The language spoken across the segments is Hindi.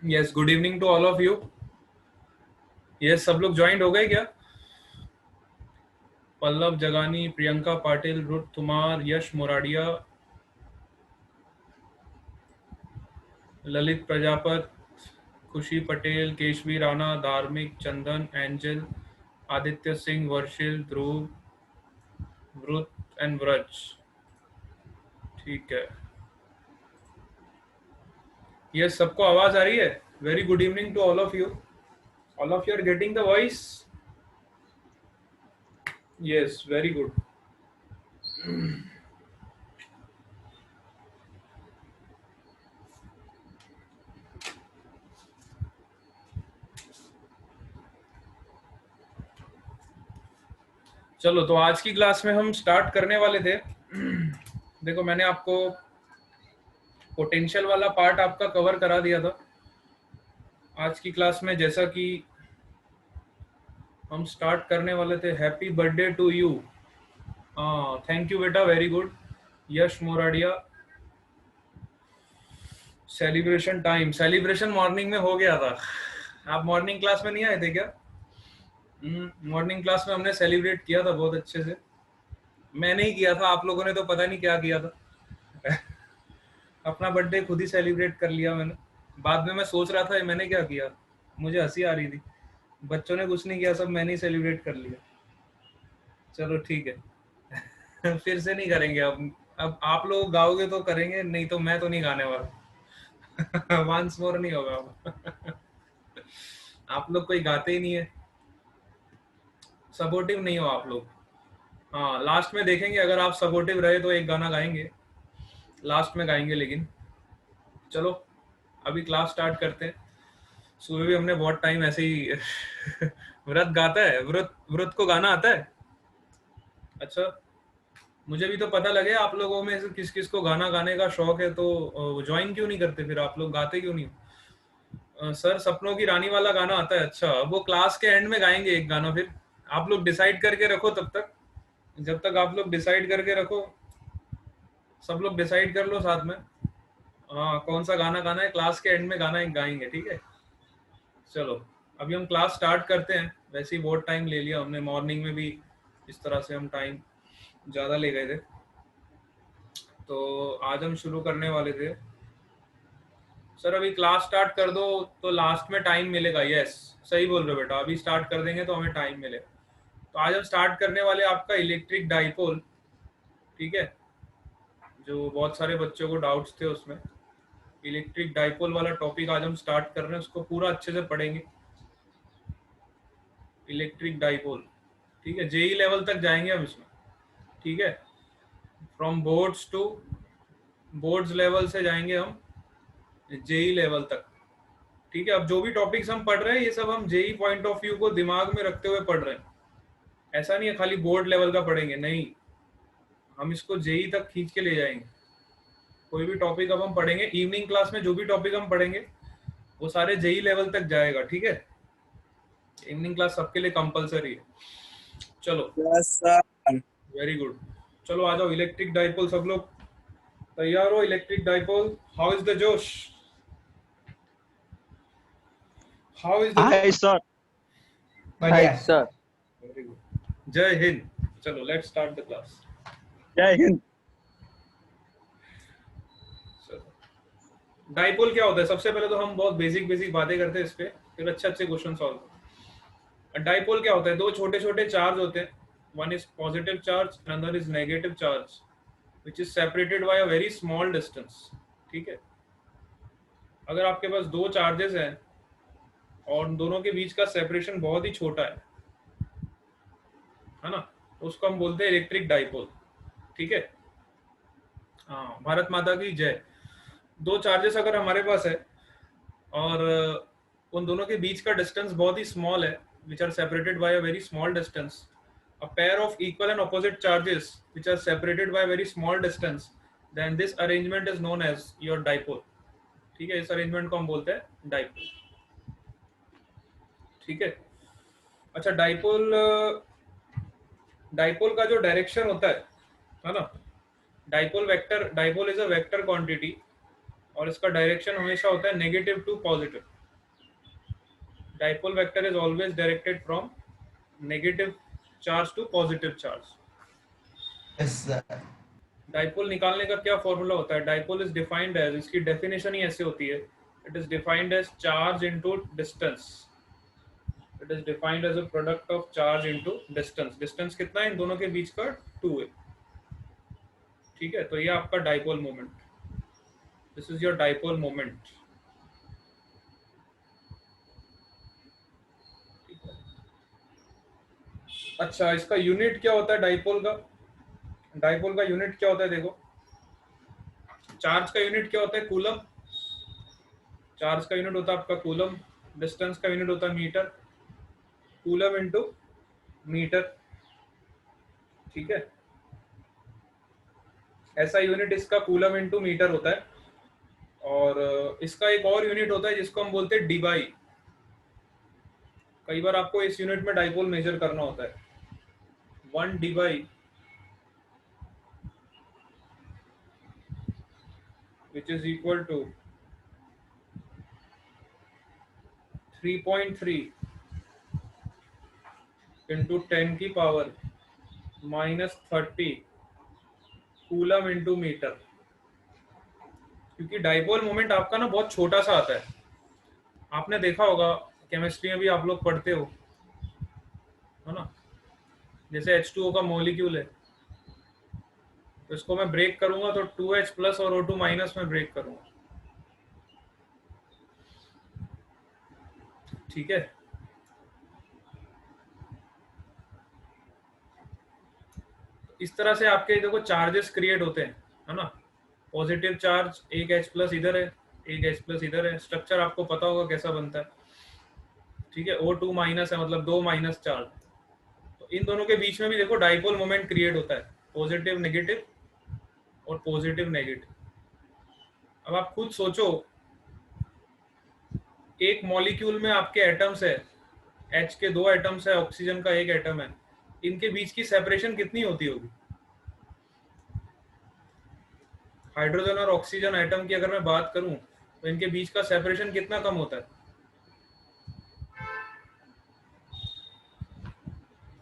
Yes, good evening to all of you. Yes, सब लोग ज्वाइंट हो गए क्या? पल्लव जगानी, प्रियंका पाटिल, रुत तुमार, यश मोराडिया, ललित प्रजापत, खुशी पटेल, केशवी राणा, धार्मिक, चंदन, एंजल, आदित्य सिंह, वर्षिल, ध्रुव, वृत एंड व्रज। ठीक है। यस, सबको आवाज आ रही है? Very good evening to all of you. All of you are getting the voice? Yes, very good. चलो, तो आज की क्लास में हम स्टार्ट करने वाले थे। देखो, मैंने आपको पोटेंशियल वाला पार्ट आपका कवर करा दिया था। आज की क्लास में जैसा कि हम स्टार्ट करने वाले थे, हैप्पी बर्थडे टू यू। हाँ, थैंक यू बेटा, very good. Yash Moradiya, celebration time. Celebration morning में हो गया था। आप मॉर्निंग क्लास में नहीं आए थे क्या? मॉर्निंग क्लास में हमने सेलिब्रेट किया था बहुत अच्छे से। मैंने ही किया था, आप लोगों ने तो पता नहीं क्या किया था। अपना बर्थडे खुद ही सेलिब्रेट कर लिया मैंने। बाद में मैं सोच रहा था मैंने क्या किया, मुझे हंसी आ रही थी। बच्चों ने कुछ नहीं किया, सब मैंने ही सेलिब्रेट कर लिया। चलो ठीक है। फिर से नहीं करेंगे अब आप लोग गाओगे तो करेंगे, नहीं तो मैं तो नहीं गाने वाला। वंस मोर नहीं होगा। आप लोग कोई गाते ही नहीं है, सपोर्टिव नहीं हो आप लोग। हाँ, लास्ट में देखेंगे, अगर आप सपोर्टिव रहे तो एक गाना गाएंगे, लास्ट में गाएंगे। लेकिन चलो, अभी क्लास स्टार्ट करते हैं। सुबह भी हमने बहुत टाइम ऐसे ही व्रत गाता है, व्रत व्रत को गाना आता है? अच्छा, मुझे भी तो पता लगे आप लोगों में से किस किस को गाना गाने का शौक है, तो ज्वाइन क्यों नहीं करते? फिर आप लोग गाते क्यों नहीं हो? सर, सपनों की रानी वाला गाना आता है? अच्छा, वो क्लास के एंड में गाएंगे एक गाना। फिर आप लोग डिसाइड करके रखो, तब तक, जब तक आप लोग डिसाइड करके रखो, सब लोग डिसाइड कर लो साथ में। हाँ, कौन सा गाना गाना है, क्लास के एंड में गाना एक गाएंगे, ठीक है? चलो, अभी हम क्लास स्टार्ट करते हैं। वैसे ही बहुत टाइम ले लिया हमने, मॉर्निंग में भी इस तरह से हम टाइम ज़्यादा ले गए थे। तो आज हम शुरू करने वाले थे। सर, अभी क्लास स्टार्ट कर दो तो लास्ट में टाइम मिलेगा। यस, सही बोल रहे हो बेटा, अभी स्टार्ट कर देंगे तो हमें टाइम मिलेगा। तो आज हम स्टार्ट करने वाले आपका इलेक्ट्रिक डाइपोल। ठीक है, जो बहुत सारे बच्चों को डाउट्स थे उसमें, इलेक्ट्रिक डाइपोल वाला टॉपिक आज हम स्टार्ट कर रहे हैं, उसको पूरा अच्छे से पढ़ेंगे। इलेक्ट्रिक डाइपोल, ठीक है, जेई लेवल तक जाएंगे हम इसमें। ठीक है, from boards to boards level से जाएंगे हम जेई लेवल तक। ठीक है, अब जो भी टॉपिक्स हम पढ़ रहे हैं, ये सब हम जेई पॉइंट ऑफ व्यू को दिमाग में रखते हुए पढ़ रहे हैं। ऐसा नहीं है खाली बोर्ड लेवल का पढ़ेंगे, नहीं, हम इसको जेई तक खींच के ले जाएंगे। कोई भी टॉपिक अब हम पढ़ेंगे इवनिंग क्लास में, जो भी टॉपिक हम पढ़ेंगे वो सारे जेई लेवल तक जाएगा। ठीक है, इवनिंग क्लास सबके लिए कंपलसरी है। चलो, यस सर। Very good. चलो आ जाओ, इलेक्ट्रिक डाइपोल सब लोग तैयार हो? Electric dipole, how is the josh? How is the hi sir. बढ़िया सर, वेरी गुड, जय हिंद। चलो, लेट्स स्टार्ट द क्लास। जय हिंद। डाइपोल क्या होता है? सबसे पहले तो हम बहुत बेसिक बेसिक बातें करते हैं इस पे, फिर अच्छे अच्छे क्वेश्चन सॉल्व। डाइपोल क्या होता है? दो छोटे छोटे चार्ज होते हैं, one is positive charge, another is negative charge, which is separated by a very small distance. ठीक है, अगर आपके पास दो चार्जेस हैं और दोनों के बीच का सेपरेशन बहुत ही छोटा है ना, तो उसको हम बोलते हैं इलेक्ट्रिक डाइपोल। ठीक है, हाँ, भारत माता की जय। दो चार्जेस अगर हमारे पास है और उन दोनों के बीच का डिस्टेंस बहुत ही स्मॉल है, which are separated by a very small distance, a pair of equal and opposite charges which are separated by very small distance, then this arrangement is known as your dipole. ठीक है, इस अरेंजमेंट को हम बोलते हैं डाइपोल। ठीक है, अच्छा, डाइपोल डाइपोल का जो डायरेक्शन होता है ना, dipole vector, dipole is a vector quantity और इसका डायरेक्शन हमेशा होता है negative to positive. Dipole vector is always directed from negative charge to positive charge. Yes, sir. Dipole निकालने का क्या फॉर्मूला होता है? डाइपोल इज डिफाइंड एज, इसकी डेफिनेशन ही ऐसे होती है, it is defined as charge into distance. It is defined as a product of charge into distance. Distance कितना है इन दोनों के बीच का? 2 है। ठीक है, तो ये आपका dipole moment, this is your dipole moment. अच्छा, इसका यूनिट क्या होता है डाइपोल का? डाइपोल का यूनिट क्या होता है? देखो, चार्ज का यूनिट क्या होता है? कूलम। चार्ज का यूनिट होता है आपका कूलम। डिस्टेंस का यूनिट होता है मीटर। Coulomb into metre. ठीक है, ऐसा यूनिट इसका कूलम इनटू मीटर होता है। और इसका एक और यूनिट होता है जिसको हम बोलते हैं डीबाई। कई बार आपको इस यूनिट में डाइपोल मेजर करना होता है। 1 Debye which is equal to 3.3 into 10 की पावर -30 कूलम इंटू मीटर। क्योंकि डाइपोल मोमेंट आपका ना बहुत छोटा सा आता है। आपने देखा होगा, केमिस्ट्री में भी आप लोग पढ़ते हो, है ना? जैसे H2O का मॉलिक्यूल है, तो इसको मैं ब्रेक करूंगा तो 2H प्लस और O2 माइनस में ब्रेक करूंगा। ठीक है, इस तरह से आपके देखो चार्जेस क्रिएट होते हैं, है ना? पॉजिटिव चार्ज, एक H प्लस इधर है, एक H प्लस इधर है। स्ट्रक्चर आपको पता होगा कैसा बनता है। ठीक है, O2 माइनस है, मतलब 2 माइनस चार्ज। तो इन दोनों के बीच में भी देखो डाइपोल मोमेंट क्रिएट होता है, पॉजिटिव नेगेटिव और पॉजिटिव नेगेटिव। अब आप खुद सोचो, एक मॉलिक्यूल में आपके एटम्स है, H के 2 एटम्स है, ऑक्सीजन का 1 एटम है, इनके बीच की सेपरेशन कितनी होती होगी? हाइड्रोजन और ऑक्सीजन एटम की अगर मैं बात करूं तो इनके बीच का सेपरेशन कितना कम होता है?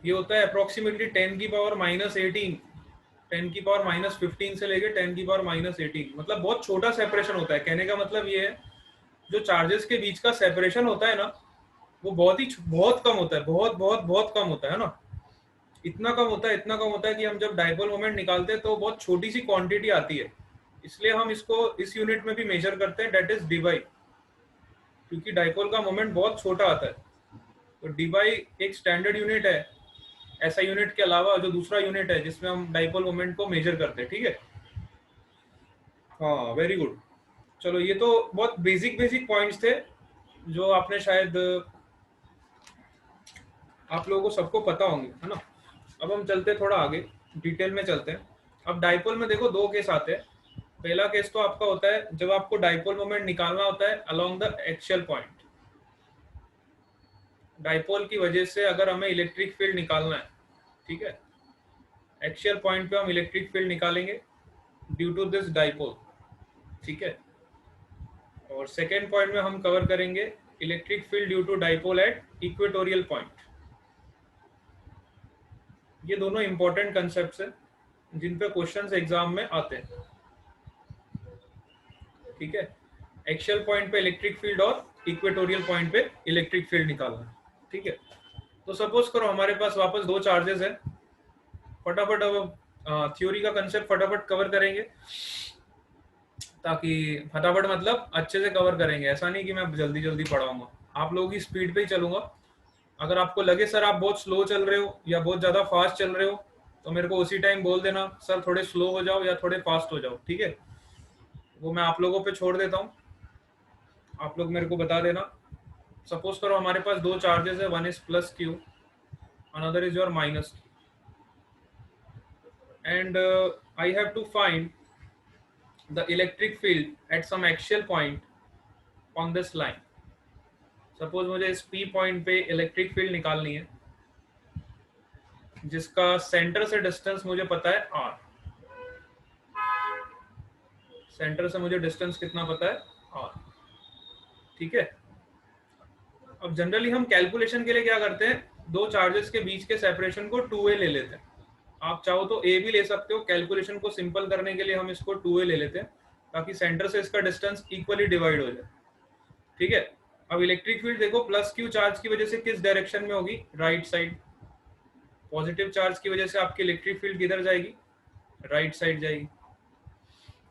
ये होता है अप्रोक्सीमेटली 10 की पावर -18, 10 की पावर -15 से लेके 10 की पावर -18। मतलब बहुत छोटा सेपरेशन होता है। कहने का मतलब ये है, जो चार्जेस के बीच का सेपरेशन होता है ना, वो बहुत कम होता है, बहुत बहुत बहुत कम होता है ना। इतना कम होता है, इतना कम होता है कि हम जब डाइपोल मोमेंट निकालते हैं तो बहुत छोटी सी क्वांटिटी आती है। इसलिए हम इसको इस यूनिट में भी मेजर करते हैं, डेट इज डीबाई। क्योंकि डाइपोल का मोमेंट बहुत छोटा आता है, तो डीबाई एक स्टैंडर्ड यूनिट है। ऐसा यूनिट के अलावा जो दूसरा यूनिट है जिसमें हम डाइपोल मोमेंट को मेजर करते हैं। ठीक है, हाँ, वेरी गुड। चलो, ये तो बहुत बेसिक बेसिक पॉइंट्स थे जो आपने शायद आप लोगों को सबको पता होंगे, है ना? अब हम चलते हैं थोड़ा आगे, डिटेल में चलते हैं। अब डाइपोल में देखो 2 केस आते हैं। पहला केस तो आपका होता है जब आपको डाइपोल मोमेंट निकालना होता है along the axial point. Dipole की वजह से अगर हमें इलेक्ट्रिक फील्ड निकालना है, ठीक है, एक्सियल पॉइंट पे हम इलेक्ट्रिक फील्ड निकालेंगे ड्यू टू दिस डाइपोल। ठीक है, और सेकेंड पॉइंट में हम कवर करेंगे electric field due to dipole at equatorial point. ये दोनों इंपॉर्टेंट कंसेप्ट्स हैं जिन पे क्वेश्चंस एग्जाम में आते हैं। ठीक है, एक्सियल पॉइंट पे इलेक्ट्रिक फील्ड और इक्वेटोरियल पॉइंट पे इलेक्ट्रिक फील्ड निकालना। ठीक है, तो सपोज करो हमारे पास वापस 2 चार्जेस हैं। फटाफट अब थ्योरी का कंसेप्ट फटाफट कवर करेंगे, ताकि फटाफट मतलब अच्छे से कवर करेंगे। ऐसा नहीं कि मैं जल्दी जल्दी पढ़ाऊंगा, आप लोगों की स्पीड पे ही चलूंगा। अगर आपको लगे सर आप बहुत स्लो चल रहे हो या बहुत ज़्यादा फास्ट चल रहे हो, तो मेरे को उसी टाइम बोल देना, सर थोड़े स्लो हो जाओ या थोड़े फास्ट हो जाओ। ठीक है, वो मैं आप लोगों पे छोड़ देता हूँ, आप लोग मेरे को बता देना। सपोज करो हमारे पास 2 चार्जेस है, one is plus q, another is your minus q, and I have to find the electric field at some axial point on this line. Suppose मुझे इस पी पॉइंट पे इलेक्ट्रिक फील्ड निकालनी है जिसका सेंटर से डिस्टेंस मुझे पता है r। सेंटर से मुझे डिस्टेंस कितना पता है? r। ठीक है, अब जनरली हम कैलकुलेशन के लिए क्या करते हैं, दो चार्जेस के बीच के सेपरेशन को 2a ले लेते हैं। आप चाहो तो a भी ले सकते हो, कैलकुलेशन को सिंपल करने के लिए हम इसको 2a ले लेते हैं ताकि सेंटर से इसका डिस्टेंस इक्वली डिवाइड हो जाए। ठीक है, अब इलेक्ट्रिक फील्ड देखो प्लस क्यू चार्ज की वजह से किस डायरेक्शन में होगी, राइट साइड। पॉजिटिव चार्ज की वजह से आपकी इलेक्ट्रिक फील्ड किधर जाएगी, राइट साइड जाएगी।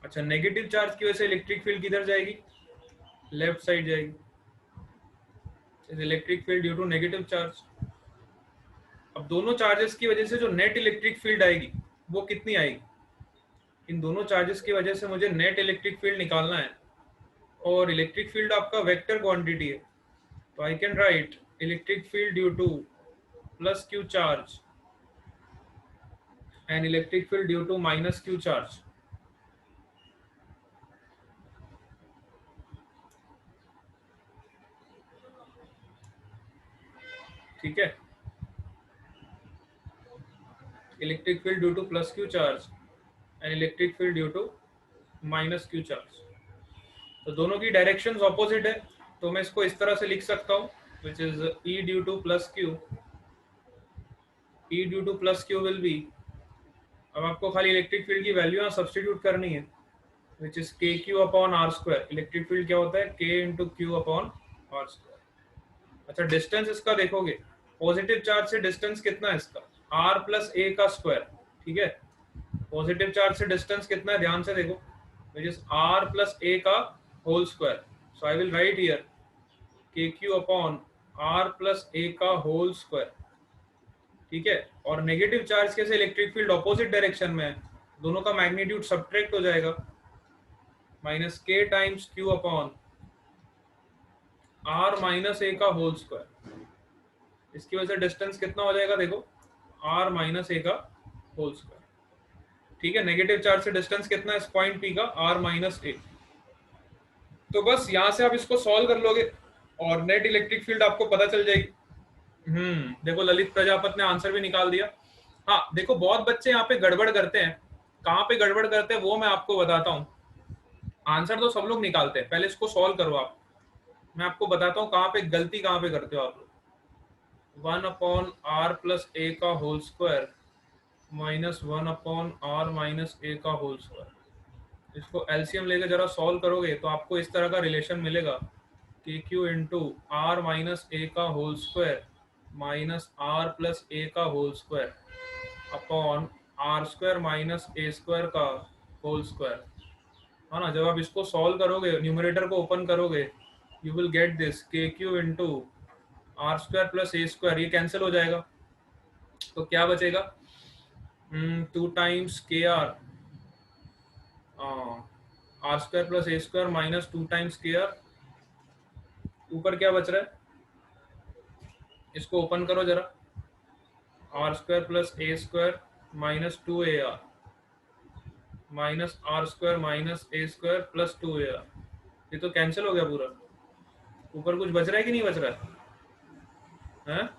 अच्छा, नेगेटिव चार्ज की वजह से इलेक्ट्रिक फील्ड किधर जाएगी, लेफ्ट साइड जाएगी। Electric field due to negative charge. अब दोनों चार्जेस की वजह से जो नेट इलेक्ट्रिक फील्ड आएगी वो कितनी आएगी, इन दोनों चार्जेस की वजह से मुझे नेट इलेक्ट्रिक फील्ड निकालना है, और इलेक्ट्रिक फील्ड आपका वेक्टर क्वांटिटी है, तो I can write electric field due to plus q charge and electric field due to minus q charge. ठीक है, electric field due to plus q charge and electric field due to minus q charge. तो दोनों की डायरेक्शंस ऑपोजिट है, तो मैं इसको इस तरह से लिख सकता हूँ, which is E due to plus q, E due to plus q will be, अब आपको खाली इलेक्ट्रिक फील्ड की वैल्यू यहाँ सब्स्टिट्यूट करनी है, विच इज के Q upon are square. Electric field क्या होता है, k into q upon are square. अच्छा, डिस्टेंस इसका देखोगे, पॉजिटिव चार्ज से डिस्टेंस कितना है इसका, आर प्लस ए का स्क्वायर। ठीक है, पॉजिटिव चार्ज से डिस्टेंस कितना है, ध्यान से देखो, विच इज आर प्लस ए का whole square. So I will write here k Q upon r plus ए का होल स्क्वायर। ठीक है, और नेगेटिव चार्ज के से इलेक्ट्रिक फील्ड ऑपोजिट डायरेक्शन में है, दोनों का मैग्नीट्यूड सब्ट्रैक्ट हो जाएगा, माइनस के times Q upon R minus A का होल स्क्वायर। इसकी वजह से डिस्टेंस कितना हो जाएगा, देखो आर माइनस ए का होल स्क्वायर। ठीक है, नेगेटिव चार्ज से डिस्टेंस कितना है इस पॉइंट पी का, आर माइनस ए। तो बस यहां से आप इसको सॉल्व कर लोगे और नेट इलेक्ट्रिक फील्ड आपको पता चल जाएगी। देखो ललित प्रजापत ने आंसर भी निकाल दिया। हाँ देखो, बहुत बच्चे यहाँ पे गड़बड़ करते हैं, कहाँ पे गड़बड़ करते हैं वो मैं आपको बताता हूँ। आंसर तो सब लोग निकालते हैं, पहले इसको सॉल्व करो आप, मैं आपको बताता हूँ कहाँ पे गलती कहाँ पे करते हो आप लोग। 1 अपॉन आर प्लस ए का whole square minus 1 upon R minus A का होल स्क्वायर, इसको एलसीएम लेके जरा सॉल्व करोगे तो आपको इस तरह का रिलेशन मिलेगा, K Q into R minus A का whole square minus R plus ए का whole square upon are square minus A square का होल स्क्वायर, है ना। जब आप इसको सॉल्व करोगे, न्यूमरेटर को ओपन करोगे, you will get this k Q into r square plus a square, ये कैंसिल हो जाएगा, तो क्या बचेगा, 2 times k r, r square plus a square minus 2 times k r, ऊपर क्या बच रहा है, इसको ओपन करो जरा, r square plus a square minus 2 AR minus r square minus A square plus 2 AR, ये तो कैंसिल हो गया पूरा। ऊपर कुछ बच रहा है कि नहीं बच रहा है?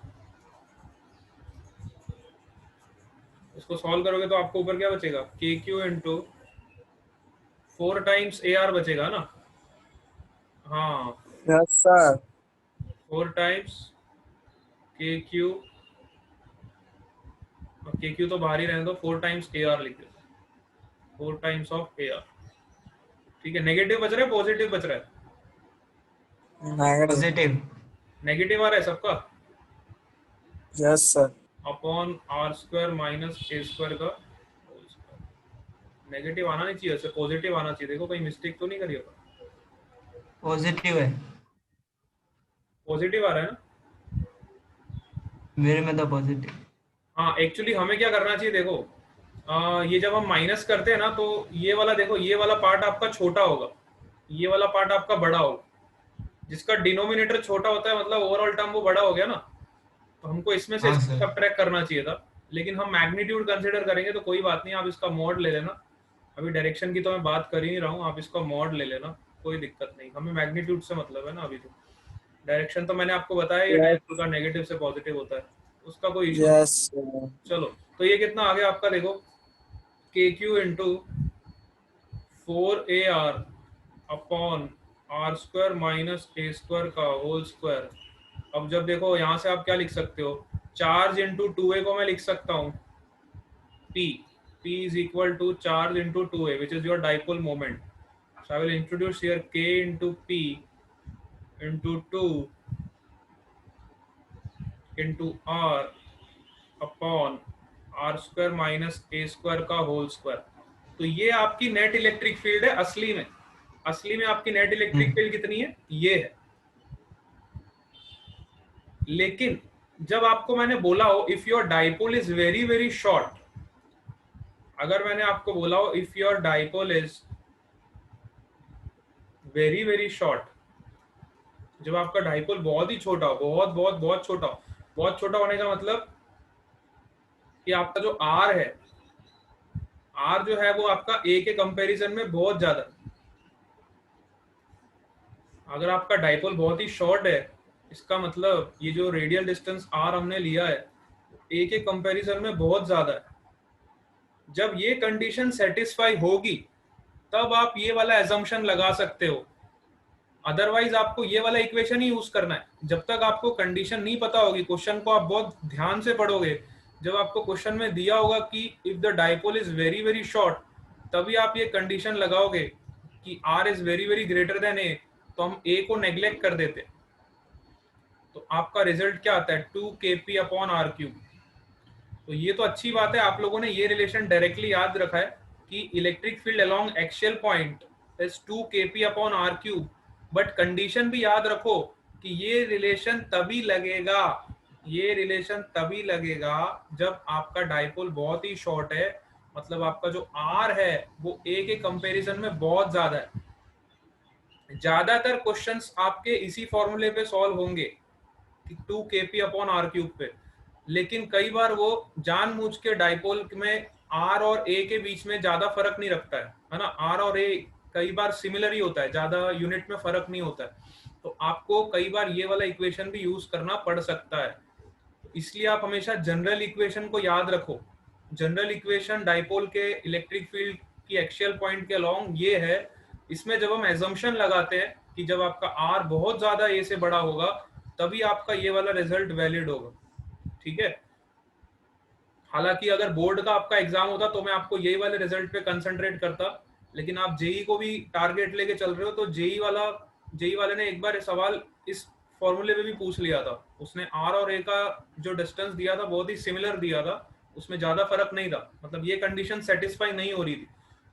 इसको सॉल्व करोगे तो आपको ऊपर क्या बचेगा, के क्यू इंटू 4 टाइम्स AR बचेगा ना। हाँ, यस सर। 4 टाइम्स के क्यू तो बाहर ही रहने दो, 4 टाइम्स AR लिख दो, 4 टाइम्स ऑफ AR। ठीक है, नेगेटिव बच रहा है पॉजिटिव बच रहा है, पॉजिटिव। नेगेटिव आ रहा है सबका, yes sir. Upon are square minus A square का होल स्क्वायर। नेगेटिव आना नहीं चाहिए, ऐसे पॉजिटिव आना चाहिए। देखो कहीं मिस्टेक तो नहीं करी होगा, पॉजिटिव है, पॉजिटिव आ रहा है ना। मेरे में तो पॉजिटिव। हाँ एक्चुअली हमें क्या करना चाहिए, देखो ये जब हम माइनस करते हैं ना, तो ये वाला देखो, ये वाला पार्ट आपका छोटा होगा, ये वाला पार्ट आपका बड़ा होगा, जिसका डिनोमिनेटर छोटा होता है मतलब ओवरऑल टर्म वो बड़ा हो गया ना, तो हमको इसमें से हाँ सर। सबट्रैक्ट करना चाहिए था, लेकिन हम मैग्नीट्यूड कंसीडर करेंगे तो कोई बात नहीं, आप इसका मॉड ले लेना। अभी डायरेक्शन की तो मैं बात कर ही नहीं रहा हूँ, आप इसका मॉड ले लेना, कोई दिक्कत नहीं, हमें मैग्नीट्यूड से मतलब है ना। अभी तो डायरेक्शन तो मैंने आपको बताया, ये डायरेक्शन का नेगेटिव से पॉजिटिव होता है, उसका कोई इशू नहीं। यस चलो, तो ये कितना आ गया आपका, देखो k Q into 4 AR upon are square minus A square का होल स्क्वायर अब जब देखो यहाँ से आप क्या लिख सकते हो, चार्ज इंटू 2a को मैं लिख सकता हूँ p. p is equal to charge into 2a, which is your dipole moment. So I will introduce here k into p into 2 into r upon r square minus a square का होल स्क्वायर. तो ये आपकी नेट इलेक्ट्रिक फील्ड है असली में आपकी नेट इलेक्ट्रिक फील्ड कितनी है, ये है. लेकिन जब आपको मैंने बोला हो if your dipole is very very short, अगर मैंने आपको बोला हो if your dipole is very very short, जब आपका डाइपोल बहुत ही छोटा हो, बहुत बहुत बहुत छोटा हो, बहुत छोटा होने का मतलब कि आपका जो आर है, आर जो है वो आपका ए के कंपैरिजन में बहुत ज्यादा. अगर आपका डाइपोल बहुत ही शॉर्ट है, इसका मतलब ये जो रेडियल डिस्टेंस आर हमने लिया है ए के कंपैरिजन में बहुत ज्यादा है. जब ये कंडीशन सेटिस्फाई होगी तब आप ये वाला एजम्पशन लगा सकते हो. अदरवाइज आपको ये वाला इक्वेशन ही यूज करना है. जब तक आपको कंडीशन नहीं पता होगी, क्वेश्चन को आप बहुत ध्यान से पढ़ोगे, जब आपको क्वेश्चन में दिया होगा कि if the dipole is very very short, तभी आप ये कंडीशन लगाओगे कि R is very very greater than A, तो हम ए को नेग्लेक्ट कर देते. तो आपका रिजल्ट क्या आता है, 2kp अपॉन आर क्यूब. तो ये तो अच्छी बात है, आप लोगों ने ये रिलेशन डायरेक्टली याद रखा है कि electric field along axial point is 2kp upon r cube. But condition भी याद रखो कि ये रिलेशन तभी लगेगा, ये रिलेशन तभी लगेगा जब आपका डाइपोल बहुत ही शॉर्ट है, मतलब आपका जो आर है वो ए के कंपैरिजन में बहुत ज्यादा है. ज्यादातर क्वेश्चंस आपके इसी फॉर्मूले पे सॉल्व होंगे, 2kp अपॉन आर क्यूब पे. लेकिन कई बार वो जानबूझ के डाइपोल में आर और ए के बीच में ज्यादा फर्क नहीं रखता है ना. आर और ए कई बार सिमिलर ही होता है, ज्यादा यूनिट में फर्क नहीं होता है. तो आपको कई बार ये वाला इक्वेशन भी यूज करना पड़ सकता है. इसलिए आप हमेशा जनरल इक्वेशन को याद रखो. जनरल इक्वेशन डाइपोल के इलेक्ट्रिक फील्ड की एक्सियल पॉइंट के अलोंग ये है. इसमें जब हम एजम्पशन लगाते हैं कि जब आपका आर बहुत ज्यादा ए से बड़ा होगा, तभी आपका ये वाला रिजल्ट वैलिड होगा. ठीक है. हालांकि अगर बोर्ड का आपका एग्जाम होता तो मैं आपको यही वाले रिजल्ट पे कंसंट्रेट करता, लेकिन आप जेई को भी टारगेट लेके चल रहे हो, तो जेई वाले ने एक बार सवाल इस फॉर्मूले पे भी पूछ लिया था. उसने आर और ए का जो डिस्टेंस दिया था बहुत ही सिमिलर दिया था, उसमें ज्यादा फर्क नहीं था, मतलब ये कंडीशन सेटिस्फाई नहीं हो रही थी.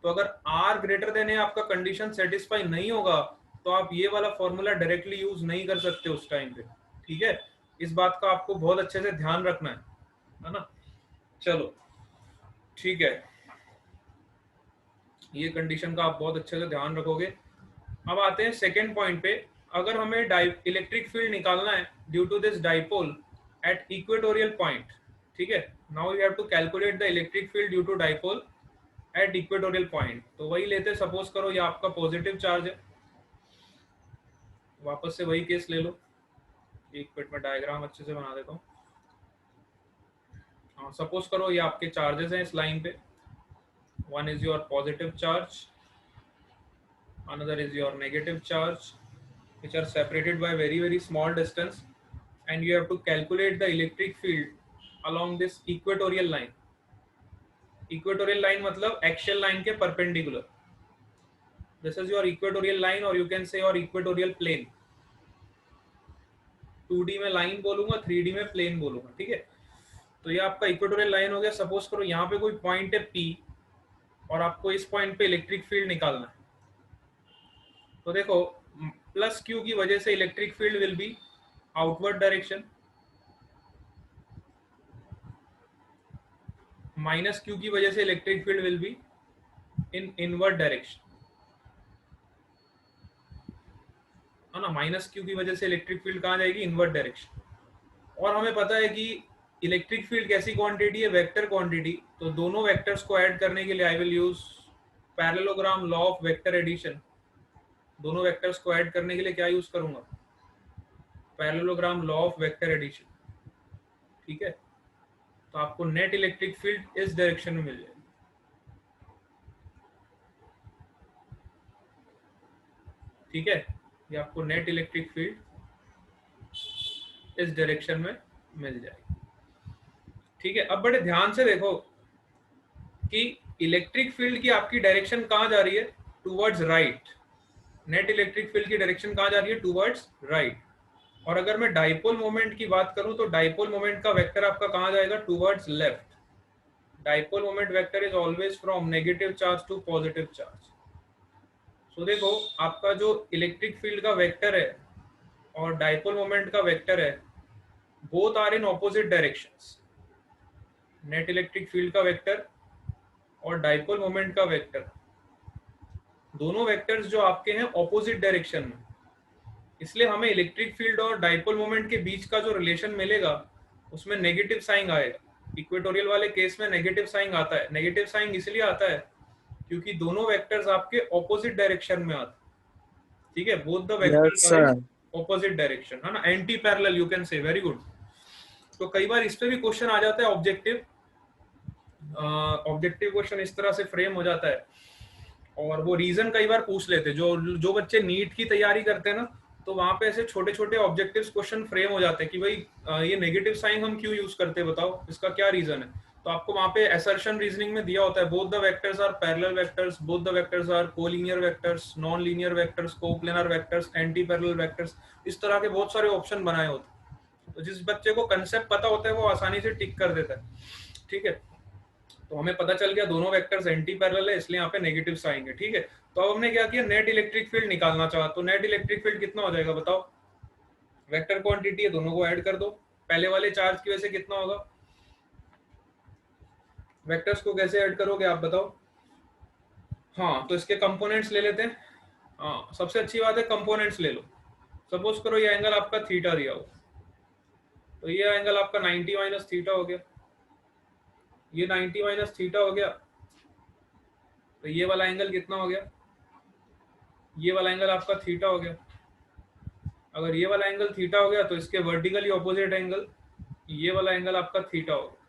तो अगर आर ग्रेटर देन ए आपका कंडीशन सेटिस्फाई नहीं होगा, तो आप ये वाला फॉर्मूला डायरेक्टली यूज नहीं कर सकते उस टाइम पे. ठीक है, इस बात का आपको बहुत अच्छे से ध्यान रखना है ना. चलो ठीक है, ये कंडीशन का आप बहुत अच्छे से ध्यान रखोगे. अब आते हैं सेकेंड पॉइंट पे. अगर हमें इलेक्ट्रिक फील्ड निकालना है due to this dipole at equatorial point, ठीक है, now you have to calculate the electric field due to dipole at equatorial point. तो वही लेते, सपोज करो ये आपका पॉजिटिव चार्ज है, वापस से वही केस ले लो. एक मिनट में डायग्राम अच्छे से बना देता हूँ. हाँ, सपोज करो ये आपके चार्जेस हैं इस लाइन पे. one is your positive charge, another is your negative charge, which are separated by very very small distance, and you have to calculate the electric field along this equatorial line. Equatorial line मतलब axial line के perpendicular. This is your equatorial line, or you can say your equatorial plane. 2D में लाइन बोलूंगा, 3D में प्लेन बोलूंगा. ठीक है, तो ये आपका इक्वेटोरियल लाइन हो गया. सपोज करो यहाँ पे कोई पॉइंट है P, और आपको इस पॉइंट पे इलेक्ट्रिक फील्ड निकालना है. तो देखो, प्लस क्यू की वजह से electric field will be outward direction, minus Q की वजह से electric field will be in inward direction, है ना. माइनस क्यू की वजह से इलेक्ट्रिक फील्ड कहाँ जाएगी, इनवर्ड डायरेक्शन. और हमें पता है कि इलेक्ट्रिक फील्ड कैसी क्वांटिटी है, वेक्टर क्वांटिटी. तो दोनों वेक्टर्स को ऐड करने के लिए I will use parallelogram law of vector addition. दोनों वेक्टर्स को ऐड करने के लिए क्या यूज करूंगा, parallelogram law of vector addition. ठीक है, तो आपको नेट इलेक्ट्रिक फील्ड इस डायरेक्शन में मिल जाएगी. ठीक है, ये आपको नेट इलेक्ट्रिक फील्ड इस डायरेक्शन में मिल जाएगी। ठीक है, अब बड़े ध्यान से देखो कि इलेक्ट्रिक फील्ड की आपकी डायरेक्शन कहां जा रही है, towards right. Net electric field की डायरेक्शन कहां जा रही है, टूवर्ड्स राइट। और अगर मैं डाइपोल मोमेंट की बात करूं तो डाइपोल मोमेंट का वेक्टर आपका कहां जाएगा, towards left. Dipole moment vector is always from negative charge to positive charge. So देखो आपका जो इलेक्ट्रिक फील्ड का वेक्टर है और डाइपोल मोमेंट का वेक्टर है, both are in opposite directions. Net electric field का वेक्टर और डाइपोल मोमेंट का वेक्टर, दोनों वेक्टर्स जो आपके हैं ऑपोजिट डायरेक्शन में, इसलिए हमें इलेक्ट्रिक फील्ड और डाइपोल मोमेंट के बीच का जो रिलेशन मिलेगा उसमें नेगेटिव साइन आएगा। इक्वेटोरियल वाले केस में नेगेटिव साइन आता है। नेगेटिव साइन इसलिए आता है क्योंकि दोनों वेक्टर्स आपके ऑपोजिट डायरेक्शन में आते हैं। ठीक है, both the Yes, vectors are sir. In opposite direction, है ना, anti parallel you can say. Very good. तो कई बार इस पे भी क्वेश्चन आ जाता है, ऑब्जेक्टिव क्वेश्चन इस तरह से फ्रेम हो जाता है और वो रीजन कई बार पूछ लेते हैं। जो बच्चे नीट की तैयारी करते हैं ना, तो वहां पे ऐसे छोटे छोटे ऑब्जेक्टिव क्वेश्चन फ्रेम हो जाते हैं कि भाई ये नेगेटिव साइन हम क्यों यूज करते हैं, बताओ इसका क्या रीजन है। तो आपको वहां पे असर्शन रीजनिंग में दिया होता है, both the vectors are parallel vectors, both the vectors are collinear vectors, non linear vectors, coplanar vectors, anti parallel vectors, इस तरह के बहुत सारे ऑप्शन बनाए होते हैं। तो जिस बच्चे को कंसेप्ट पता होता है वो आसानी से टिक कर देता है। ठीक है, तो हमें पता चल गया दोनों वेक्टर्स एंटी पैरेलल है, इसलिए यहाँ पे नेगेटिव साइन है। ठीक है, तो अब हमने क्या किया, नेट इलेक्ट्रिक फील्ड निकालना चाहा। तो नेट इलेक्ट्रिक फील्ड कितना हो जाएगा बताओ, वेक्टर क्वांटिटी है, दोनों को ऐड कर दो। पहले वाले चार्ज की वजह से कितना होगा, वेक्टर्स को कैसे ऐड करोगे आप बताओ। हाँ, तो इसके कंपोनेंट्स ले लेते हैं। हाँ, सबसे अच्छी बात है कंपोनेंट्स ले लो। सपोज करो ये एंगल आपका थीटा दिया हो, तो ये एंगल आपका 90 माइनस थीटा हो गया, ये 90 माइनस थीटा हो गया। तो ये वाला एंगल कितना हो गया, ये वाला एंगल आपका थीटा हो गया। अगर ये वाला एंगल थीटा हो गया तो इसके वर्टिकली ऑपोजिट एंगल, ये वाला एंगल आपका थीटा होगा।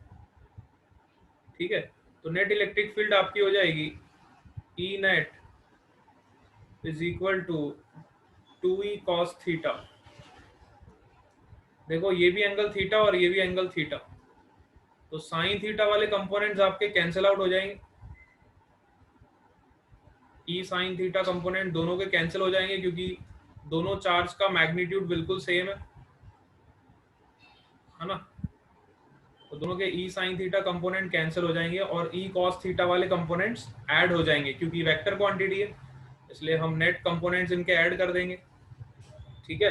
ठीक है, तो नेट इलेक्ट्रिक फील्ड आपकी हो जाएगी E net is equal to 2e cos theta. देखो ये भी एंगल थीटा और ये भी एंगल थीटा, तो साइन थीटा वाले कंपोनेंट्स आपके कैंसिल आउट हो जाएंगे। ई साइन थीटा कंपोनेंट दोनों के कैंसिल हो जाएंगे क्योंकि दोनों चार्ज का मैग्नीट्यूड बिल्कुल सेम है ना। तो दोनों के ई साइन थीटा कंपोनेंट कैंसिल हो जाएंगे और ई कॉस थीटा वाले कंपोनेंट्स ऐड हो जाएंगे, क्योंकि वेक्टर क्वांटिटी है इसलिए हम नेट कंपोनेंट्स इनके ऐड कर देंगे। ठीक है,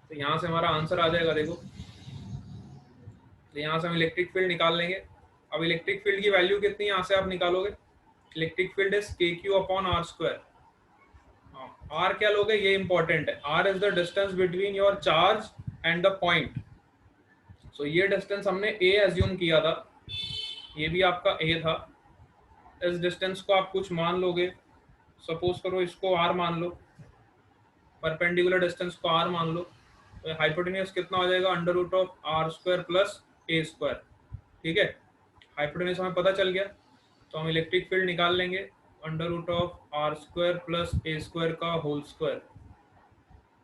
तो यहाँ से हमारा आंसर आ जाएगा। देखो, तो यहाँ से हम इलेक्ट्रिक फील्ड निकाल लेंगे। अब इलेक्ट्रिक फील्ड की वैल्यू कितनी यहाँ से आप निकालोगे, इलेक्ट्रिक फील्ड इज के Q upon are square. R क्या लोगे, ये इंपॉर्टेंट है। R is the distance between your charge and the point. So ये डिस्टेंस हमने ए एज्यूम किया था, ये भी आपका ए था। इस डिस्टेंस को आप कुछ मान लोगे, सपोज करो इसको आर मान लो, परपेंडिकुलर डिस्टेंस को आर मान लो। तो हाइपोटेन्यूज कितना हो जाएगा, under root of r square plus a square. ठीक है, हाइपोटेन्यूज हमें पता चल गया, तो हम इलेक्ट्रिक फील्ड निकाल लेंगे under root of r square plus a square का whole square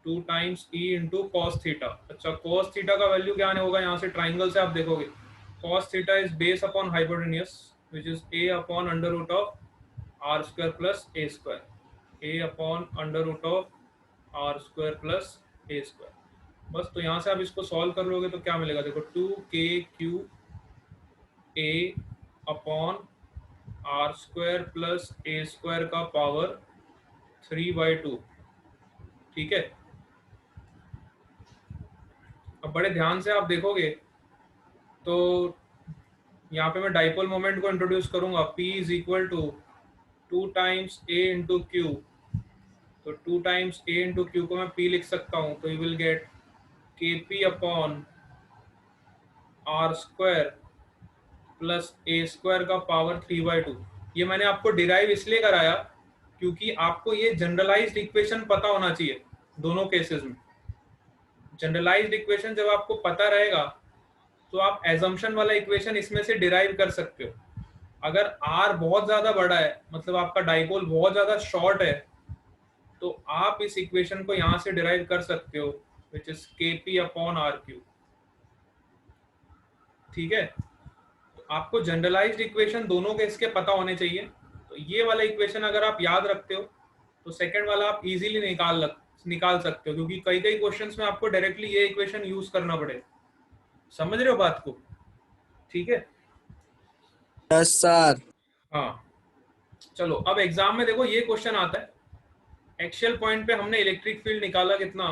2 times E into cos theta. अच्छा, कॉस थीटा का वैल्यू क्या होगा, यहाँ से ट्राइंगल से आप देखोगे cos theta is base upon hypotenuse which is a upon under root of r square plus a square, a upon under root of r square plus a square. बस, तो यहाँ से आप इसको सॉल्व कर लोगे तो क्या मिलेगा, देखो 2k a upon are square plus a square का पावर 3/2। ठीक है, अब बड़े ध्यान से आप देखोगे तो यहाँ पे मैं डाइपोल मोमेंट को इंट्रोड्यूस करूंगा। P is equal to 2 times a into q. तो 2 टाइम्स a इंटू क्यू को मैं P लिख सकता हूँ, तो you will get kp upon are square plus a square का पावर 3/2। ये मैंने आपको डिराइव इसलिए कराया क्योंकि आपको ये जनरलाइज्ड इक्वेशन पता होना चाहिए दोनों केसेस में। जनरलाइज्ड इक्वेशन जब आपको पता रहेगा तो आप एजम्पशन वाला इक्वेशन इसमें से डिराइव कर सकते हो। अगर आर बहुत ज्यादा बड़ा है, मतलब आपका डाइपोल बहुत ज्यादा शॉर्ट है, तो आप इस इक्वेशन को यहाँ से डिराइव कर सकते हो which is kp upon r cube. ठीक है, तो आपको जनरलाइज्ड इक्वेशन दोनों के इसके पता होने चाहिए। तो ये वाला इक्वेशन अगर आप याद रखते हो तो सेकंड वाला आप इजीली निकाल सकते हो, क्योंकि कई कई क्वेश्चंस में आपको डायरेक्टली ये इक्वेशन यूज करना पड़ेगा। समझ रहे हो बात को? ठीक है, यस सर। हाँ। चलो अब एग्जाम में देखो ये क्वेश्चन आता है, एक्सियल पॉइंट पे हमने इलेक्ट्रिक फील्ड निकाला कितना,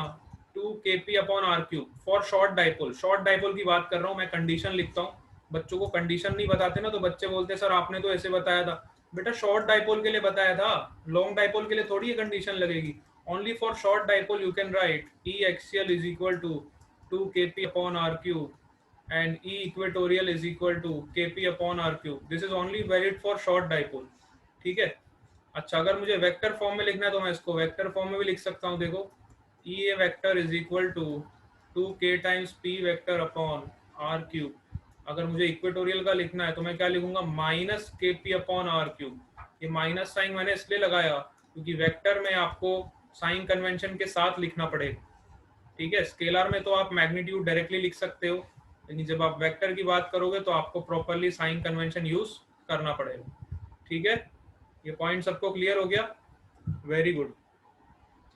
2kp upon r cube for short dipole. Short dipole की बात कर रहा हूँ मैं, कंडीशन लिखता हूँ। बच्चों को कंडीशन नहीं बताते ना तो बच्चे बोलते सर आपने तो ऐसे बताया था। बेटा शॉर्ट डाइपोल के लिए बताया था, लॉन्ग डाइपोल के लिए थोड़ी ये कंडीशन लगेगी। Only for short dipole you can write E axial is equal to 2kp upon r cube and E equatorial is equal to kp upon r cube. This is only valid for short dipole. ठीक है। अच्छा, अगर मुझे वेक्टर फॉर्म में लिखना है तो मैं इसको वेक्टर फॉर्म में भी लिख सकता हूँ। देखो E a vector is equal to 2k times p vector upon r cube. अगर मुझे इक्वेटोरियल का लिखना है तो मैं क्या लिखूंगा, minus kp upon r cube. ये माइनस साइन मैंने इसलिए लगाया क्योंकि वेक्टर में आपको साइन कन्वेंशन के साथ लिखना पड़ेगा। ठीक है, स्केलर में तो आप मैग्नीट्यूड डायरेक्टली लिख सकते हो, लेकिन जब आप वेक्टर की बात करोगे तो आपको प्रॉपरली साइन कन्वेंशन यूज करना पड़ेगा। ठीक है, ये पॉइंट सबको क्लियर हो गया? Very good.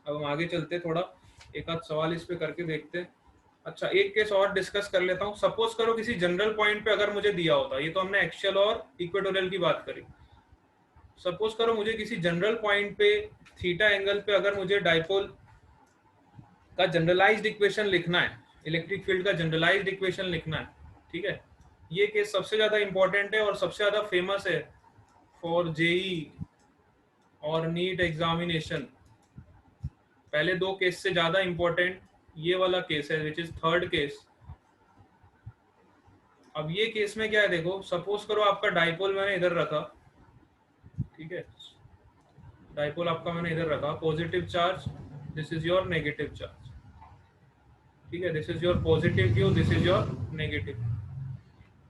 अब हम आगे चलते, थोड़ा एक आध सवाल इस पे करके देखते हैं। अच्छा, एक केस और डिस्कस कर लेता हूँ। सपोज करो किसी जनरल पॉइंट पे अगर मुझे दिया होता, ये तो हमने एक्सियल और इक्वेटोरियल की बात करी। सपोज करो मुझे किसी जनरल पॉइंट पे थीटा एंगल पे अगर मुझे डाइपोल का जनरलाइज्ड इक्वेशन लिखना है, इलेक्ट्रिक फील्ड का जनरलाइज्ड इक्वेशन लिखना है। ठीक है, ये केस सबसे ज्यादा इंपॉर्टेंट है और सबसे ज्यादा फेमस है फॉर जेई और नीट एग्जामिनेशन। पहले दो केस से ज्यादा इंपॉर्टेंट ये वाला केस है, विच इज थर्ड केस। अब ये केस में क्या है, देखो सपोज करो आपका डाइपोल मैंने इधर रखा। ठीक है, डाइपोल आपका मैंने इधर रखा, positive charge, this is your negative charge. ठीक है, this is your positive Q, this is your negative.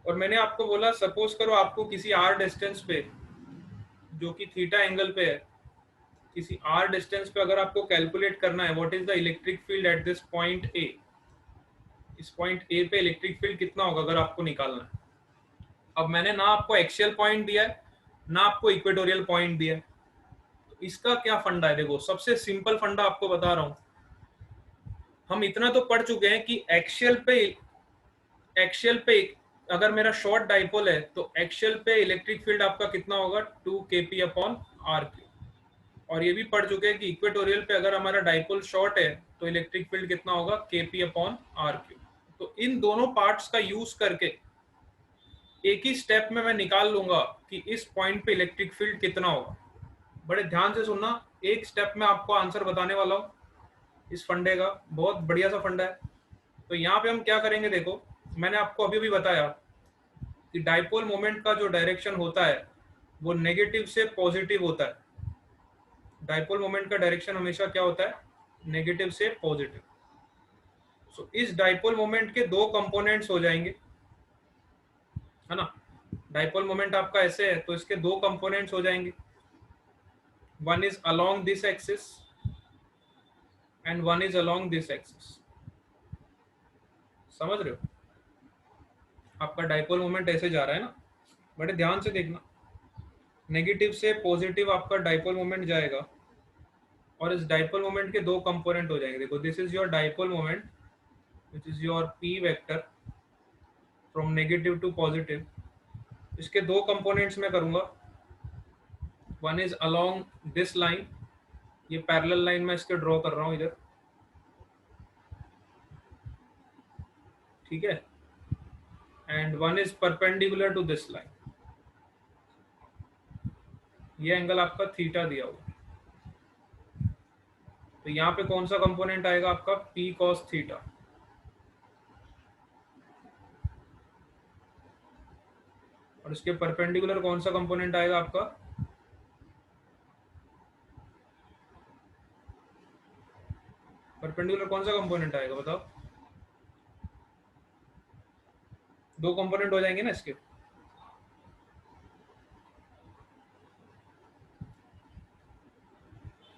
और मैंने आपको बोला सपोज करो आपको किसी आर डिस्टेंस पे, जो कि थीटा एंगल पे है, किसी आर डिस्टेंस पे अगर आपको कैलकुलेट करना है what is the electric field at this point A. इस पॉइंट ए पे इलेक्ट्रिक फील्ड कितना होगा अगर आपको निकालना है। अब मैंने ना आपको एक्सियल पॉइंट दिया है ना आपको इक्वेटोरियल पॉइंट दिया है, तो इसका क्या फंडा है? देखो सबसे सिंपल फंडा आपको बता रहा हूं। हम इतना तो पढ़ चुके हैं कि एक्सियल पे अगर मेरा शॉर्ट डाइपोल है तो एक्सियल पे इलेक्ट्रिक फील्ड आपका कितना होगा, 2kp अपॉन आर क्यूब। और ये भी पढ़ चुके हैं कि इक्वेटोरियल पे अगर हमारा डाइपोल शॉर्ट है तो इलेक्ट्रिक फील्ड कितना होगा, kp अपॉन आर क्यूब। तो इन दोनों पार्ट्स का यूज करके एक ही स्टेप में मैं निकाल लूंगा कि इस पॉइंट पे इलेक्ट्रिक फील्ड कितना होगा। बड़े ध्यान से सुनना, एक स्टेप में आपको आंसर बताने वाला हूँ इस फंडे का, बहुत बढ़िया सा फंडा है। तो यहाँ पे हम क्या करेंगे, देखो मैंने आपको अभी भी बताया कि डाइपोल मोमेंट का जो डायरेक्शन होता है वो नेगेटिव से पॉजिटिव होता है। डाइपोल मोमेंट का डायरेक्शन हमेशा क्या होता है, नेगेटिव से पॉजिटिव। सो इस डाइपोल मोमेंट के दो कंपोनेंट्स हो जाएंगे, है ना। डाइपोल मोमेंट आपका ऐसे है तो इसके दो कंपोनेंट्स हो जाएंगे, one is along this axis and one is along this axis. समझ रहे हो? आपका डाइपोल मोमेंट ऐसे जा रहा है ना, बड़े ध्यान से देखना। नेगेटिव से पॉजिटिव आपका डाइपोल मोमेंट जाएगा और इस डाइपोल मोमेंट के दो कंपोनेंट हो जाएंगे। देखो this is your dipole moment which is your p vector from negative to positive. इसके दो कंपोनेंट्स में करूंगा, one is along this line, ये पैरेलल लाइन मैं इसके ड्रॉ कर रहा हूं इधर। ठीक है, and one is perpendicular to this line. ये एंगल आपका थीटा दिया हुआ, तो यहाँ पे कौन सा कंपोनेंट आएगा आपका, p cos थीटा। और इसके परपेंडिकुलर कौन सा कंपोनेंट आएगा आपका, परपेंडिकुलर कौन सा कंपोनेंट आएगा बताओ। दो कंपोनेंट हो जाएंगे ना इसके।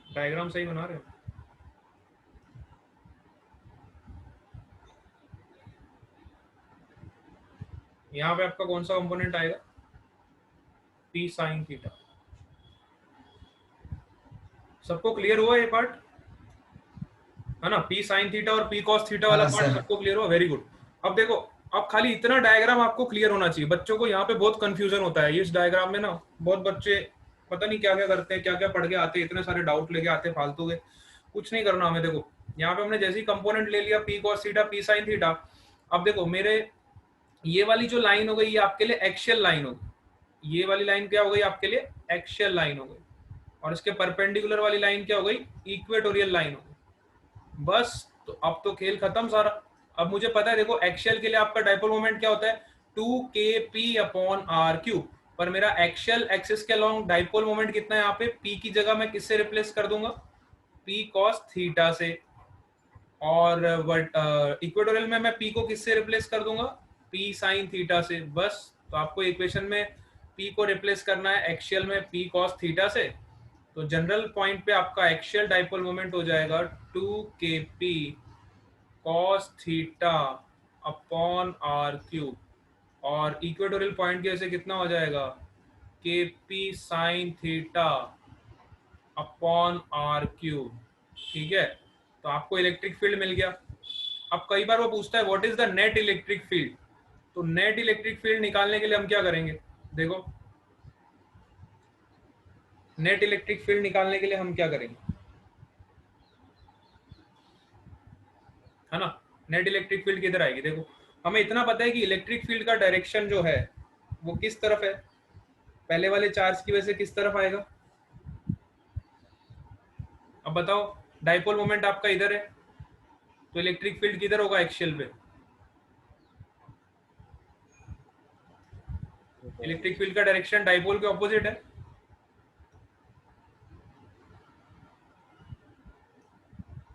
डायग्राम सही बना रहे हो? यहाँ पे आपका कौन सा कंपोनेंट आएगा, पी साइन थीटा। सबको क्लियर हुआ ये पार्ट, है ना? पी साइन थीटा और पी कॉस थीटा वाला हाँ पार्ट सर। सबको क्लियर हुआ, वेरी गुड। अब देखो, अब खाली इतना डायग्राम आपको क्लियर होना चाहिए। बच्चों को यहाँ पे बहुत कंफ्यूजन होता है इस डायग्राम में ना, बहुत बच्चे पता नहीं क्या क्या करते हैं, क्या क्या पढ़ के आते हैं, इतने सारे डाउट लेके आते हैं फालतू के। कुछ नहीं करना हमें। देखो यहाँ पे हमने जैसे ही कंपोनेंट ले लिया, P cos theta P sine theta. अब देखो मेरे ये वाली जो लाइन हो गई, ये आपके लिए एक्शियल लाइन होगी। ये वाली लाइन क्या हो गई आपके लिए, एक्शियल लाइन हो गई। और इसके परपेंडिकुलर वाली लाइन क्या हो गई, इक्वेटोरियल लाइन हो गई। बस, तो अब तो खेल खत्म सारा। अब मुझे पता है, देखो एक्शियल के लिए आपका डाइपोल मोमेंट क्या होता है, 2kp/r³। पर मेरा एक्शियल एक्सिस के अलोंग डाइपोल मोमेंट कितना है, यहाँ पे p की जगह मैं किससे रिप्लेस कर दूंगा, p cos थीटा से। और इक्वेटोरियल में मैं p को किससे रिप्लेस कर दूंगा, p sin थीटा से। बस, तो आपको इक्वेशन में p को रिप्लेस करना है एक्शियल में p cos थीटा से। तो जनरल पॉइंट पे आपका एक्शियल डाइपोल मोमेंट हो जाएगा 2kp cos theta upon r³। और इक्वेटोरियल पॉइंट की वजह से कितना हो जाएगा, kp sin theta upon r³। ठीक है, तो आपको इलेक्ट्रिक फील्ड मिल गया। अब कई बार वो पूछता है what is the net electric field. तो नेट इलेक्ट्रिक फील्ड निकालने के लिए हम क्या करेंगे, देखो नेट इलेक्ट्रिक फील्ड निकालने के लिए हम क्या करेंगे, है ना? नेट इलेक्ट्रिक फील्ड किधर आएगी, देखो हमें इतना पता है कि इलेक्ट्रिक फील्ड का डायरेक्शन जो है वो किस तरफ है, पहले वाले चार्ज की वजह से किस तरफ आएगा। अब बताओ, डाइपोल मोमेंट आपका इधर है, तो इलेक्ट्रिक फील्ड किधर होगा, एक्शियल पे। इलेक्ट्रिक फील्ड का डायरेक्शन डाइपोल के ऑपोजिट है।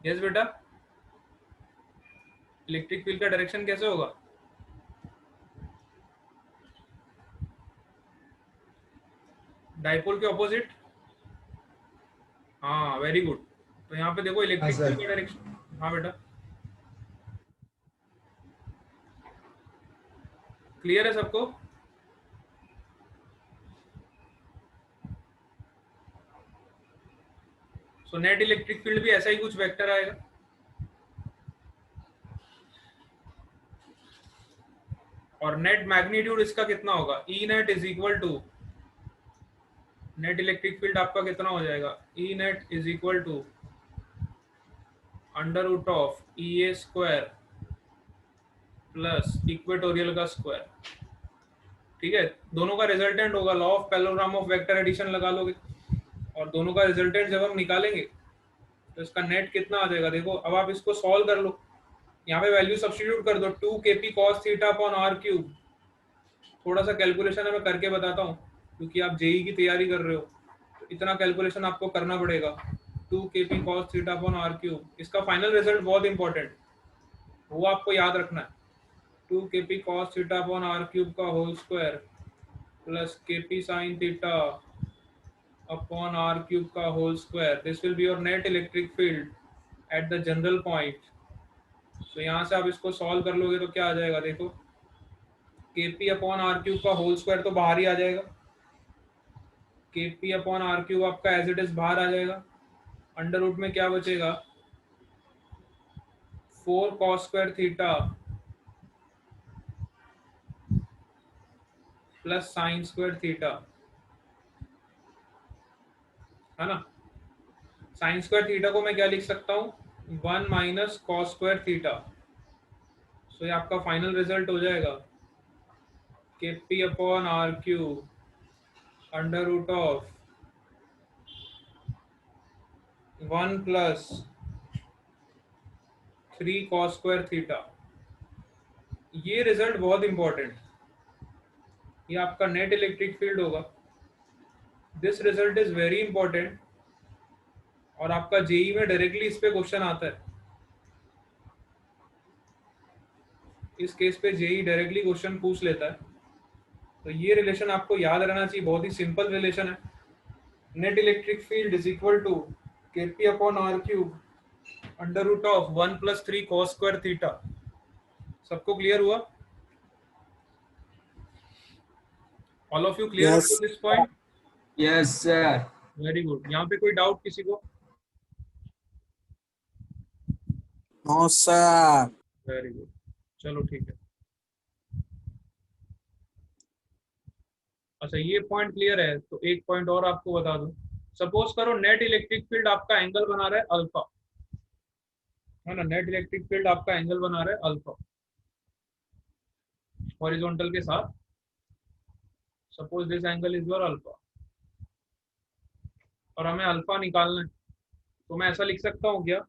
यस बेटा, इलेक्ट्रिक फील्ड का डायरेक्शन कैसे होगा, डाइपोल के ऑपोजिट। हाँ वेरी गुड। तो यहाँ पे देखो हाँ इलेक्ट्रिक फील्ड सर। का डायरेक्शन, हाँ बेटा क्लियर है सबको। सो नेट इलेक्ट्रिक फील्ड भी ऐसा ही कुछ वेक्टर आएगा। और नेट मैग्नीट्यूड इसका कितना होगा, E net is equal to, net electric field आपका कितना हो जाएगा, E net is equal to under root of E a square plus equatorial का स्क्वायर। ठीक है, दोनों का रिजल्टेंट होगा, law of parallelogram of vector addition लगा लोगे, और दोनों का रिजल्टेंट जब हम निकालेंगे तो इसका नेट कितना आ जाएगा। देखो अब आप इसको सॉल्व कर लो, यहाँ पे वैल्यू सब्स्टिट्यूट कर दो, 2kp cos theta upon r³। थोड़ा सा कैलकुलेशन है, मैं करके बताता हूँ, क्योंकि आप जेई की तैयारी कर रहे हो तो इतना कैलकुलेशन आपको करना पड़ेगा। 2kp cos theta upon r³, इसका फाइनल रिजल्ट बहुत इंपॉर्टेंट, वो आपको याद रखना है। 2kp cos theta upon r³ का whole square plus kp sin theta upon r³ का whole square. This will be your net electric field at the general point. तो यहाँ से आप इसको सॉल्व कर लोगे तो क्या आ जाएगा, देखो kp अपॉन r³ का होल स्क्वायर तो बाहर ही आ जाएगा, kp अपॉन r³ आपका एज इट इज बाहर आ जाएगा। अंडर रूट में क्या बचेगा, 4 cos square theta plus sine square theta, है ना? साइन स्क्वायर थीटा को मैं क्या लिख सकता हूँ, 1 minus cos square theta. So ये आपका फाइनल रिजल्ट हो जाएगा kp upon r³ under root of 1 plus 3 cos square theta. ये रिजल्ट बहुत इंपॉर्टेंट, ये आपका नेट इलेक्ट्रिक फील्ड होगा। This result is very important, और आपका जेई में डायरेक्टली इस पे क्वेश्चन आता है। इस केस पे जेई डायरेक्टली क्वेश्चन पूछ लेता है, तो ये रिलेशन आपको याद रहना चाहिए, बहुत ही सिंपल रिलेशन है। Net electric field is equal to kp upon r³ under root of 1 plus 3 cos square theta. सबको क्लियर हुआ? All of you clear Yes. To this point? Yes, sir. Very good. यहाँ पे कोई डाउट किसी को? No, sir. वेरी गुड, चलो ठीक है। अच्छा ये पॉइंट क्लियर है, तो एक पॉइंट और आपको बता दूं। सपोज करो नेट इलेक्ट्रिक फील्ड आपका एंगल बना रहा है अल्फा, है ना, नेट इलेक्ट्रिक फील्ड आपका एंगल बना रहा है अल्फा हॉरिजॉन्टल के साथ। Suppose this angle is your alpha, और हमें अल्फा निकालना है, तो मैं ऐसा लिख सकता हूँ क्या,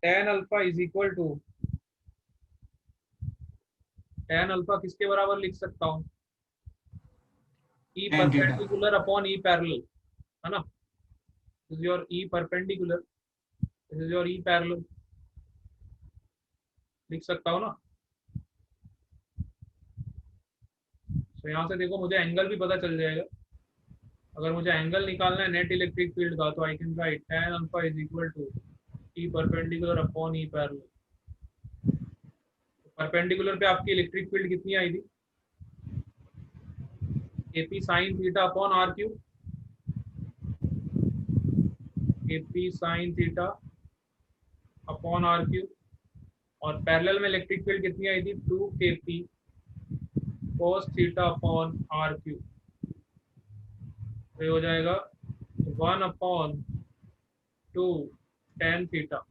tan alpha is equal to, tan alpha किसके बराबर लिख सकता हूँ, E Tan theta. Perpendicular upon E parallel, है ना, this is your E perpendicular, this is your E parallel, लिख सकता हूँ ना। तो यहाँ से देखो मुझे एंगल भी पता चल जाएगा। अगर मुझे एंगल निकालना है नेट इलेक्ट्रिक फील्ड का, तो I can write tan alpha is equal to E perpendicular upon E parallel. Perpendicular पे आपकी इलेक्ट्रिक फील्ड कितनी आई थी, AP sine theta upon R cube, AP sine theta upon R cube, और पैरेलल में इलेक्ट्रिक फील्ड कितनी आई थी, 2kp cos theta upon R cube. तो ये हो जाएगा 1 upon 2 tan theta,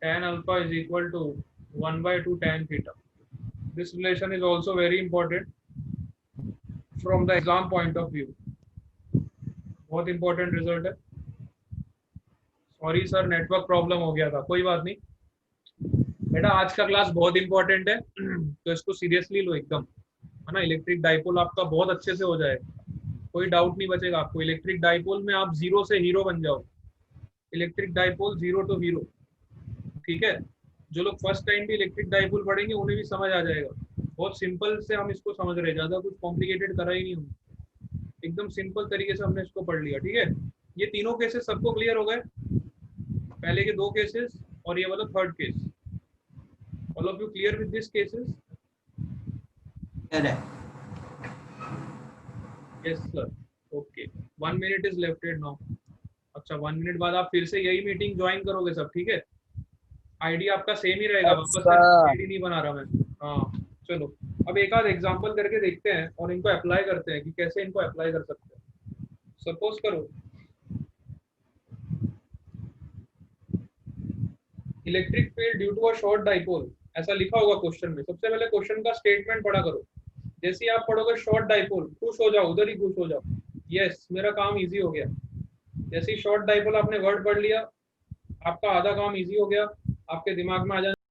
tan alpha is equal to 1/2 tan theta. This relation is also very important from the exam point of view, बहुत इंपॉर्टेंट रिजल्ट है। सॉरी सर नेटवर्क प्रॉब्लम हो गया था, कोई बात नहीं बेटा, आज का क्लास बहुत इंपॉर्टेंट है, तो इसको सीरियसली लो एकदम, है ना। इलेक्ट्रिक डाइपोल आपका बहुत अच्छे से हो जाएगा, कोई डाउट नहीं बचेगा आपको। इलेक्ट्रिक डाइपोल में आप जीरो से हीरो बन जाओ, electric dipole zero to hero, ठीक है। जो लोग फर्स्ट टाइम भी इलेक्ट्रिक डाइपोल पढ़ेंगे उन्हें भी समझ आ जाएगा। बहुत सिंपल से हम इसको समझ रहे हैं, ज्यादा कुछ कॉम्प्लिकेटेड करा ही नहीं हमने, एकदम सिंपल तरीके से हमने इसको पढ़ लिया, ठीक है। ये तीनों केसेस सबको क्लियर हो गए, पहले के दो केसेस और ये वाला third case. All of you clear with this cases? Yes sir, okay. 1 minute is lefted now. अच्छा 1 मिनट बाद आप फिर से यही मीटिंग ज्वाइन करोगे सब, ठीक है। आईडी आपका सेम ही रहेगा, वापस से आईडी नहीं बना रहा मैं। हाँ चलो, अब एक आध एग्जांपल करके देखते हैं और इनको अप्लाई करते हैं कि कैसे इनको अप्लाई कर सकते हैं। सपोज करो electric field due to a short dipole, ऐसा लिखा होगा क्वेश्चन में। सबसे पहले क्वेश्चन का स्टेटमेंट पढ़ा करो, जैसे ही आप पढ़ोगे शॉर्ट डाइपोल, खुश हो जाओ, उधर ही खुश हो जाओ, यस मेरा काम इजी हो गया। जैसे ही शॉर्ट डाइपोल आपने वर्ड पढ़ लिया, आपका आधा काम इजी हो गया, आपके दिमाग में आ जाना